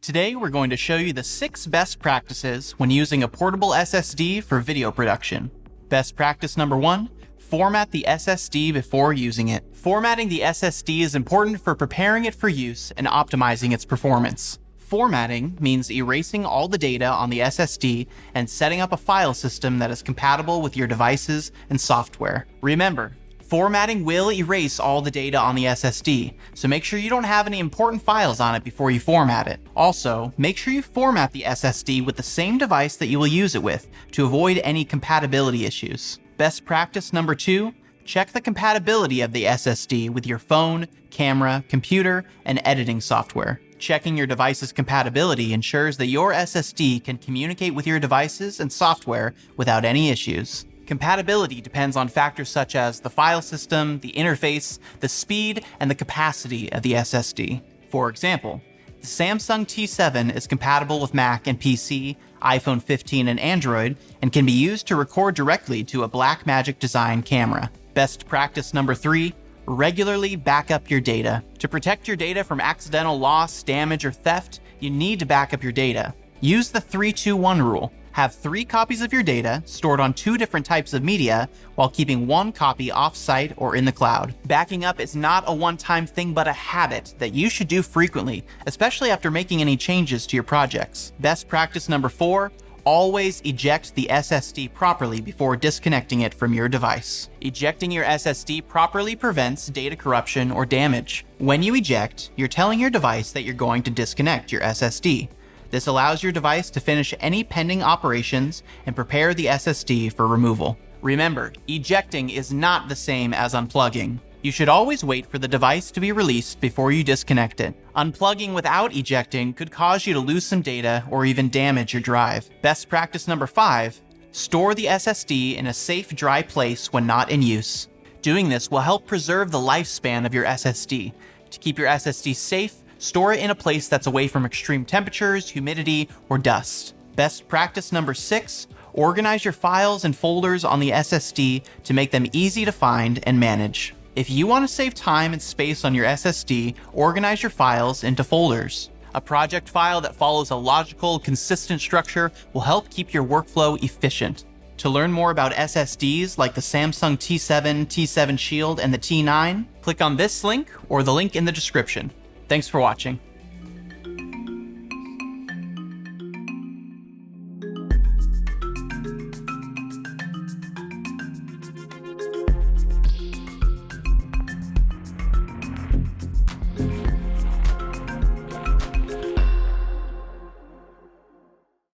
Today, we're going to show you the 6 best practices when using a portable SSD for video production. Best practice number 1, format the SSD before using it. Formatting the SSD is important for preparing it for use and optimizing its performance. Formatting means erasing all the data on the SSD and setting up a file system that is compatible with your devices and software. Remember, formatting will erase all the data on the SSD, so make sure you don't have any important files on it before you format it. Also, make sure you format the SSD with the same device that you will use it with to avoid any compatibility issues. Best practice number 2, check the compatibility of the SSD with your phone, camera, computer, and editing software. Checking your device's compatibility ensures that your SSD can communicate with your devices and software without any issues. Compatibility depends on factors such as the file system, the interface, the speed, and the capacity of the SSD. For example, the Samsung T7 is compatible with Mac and PC, iPhone 15, and Android, and can be used to record directly to a Blackmagic design camera. Best practice number 3, regularly back up your data. To protect your data from accidental loss, damage, or theft, you need to back up your data. Use the 3-2-1 rule. Have 3 copies of your data stored on 2 different types of media while keeping 1 copy off-site or in the cloud. Backing up is not a one-time thing but a habit that you should do frequently, especially after making any changes to your projects. Best practice number 4, always eject the SSD properly before disconnecting it from your device. Ejecting your SSD properly prevents data corruption or damage. When you eject, you're telling your device that you're going to disconnect your SSD. This allows your device to finish any pending operations and prepare the SSD for removal. Remember, ejecting is not the same as unplugging. You should always wait for the device to be released before you disconnect it. Unplugging without ejecting could cause you to lose some data or even damage your drive. Best practice number 5, store the SSD in a safe, dry place when not in use. Doing this will help preserve the lifespan of your SSD. To keep your SSD safe, store it in a place that's away from extreme temperatures, humidity, or dust. Best practice number 6, organize your files and folders on the SSD to make them easy to find and manage. If you want to save time and space on your SSD, organize your files into folders. A project file that follows a logical, consistent structure will help keep your workflow efficient. To learn more about SSDs like the Samsung T7, T7 Shield, and the T9, click on this link or the link in the description. Thanks for watching.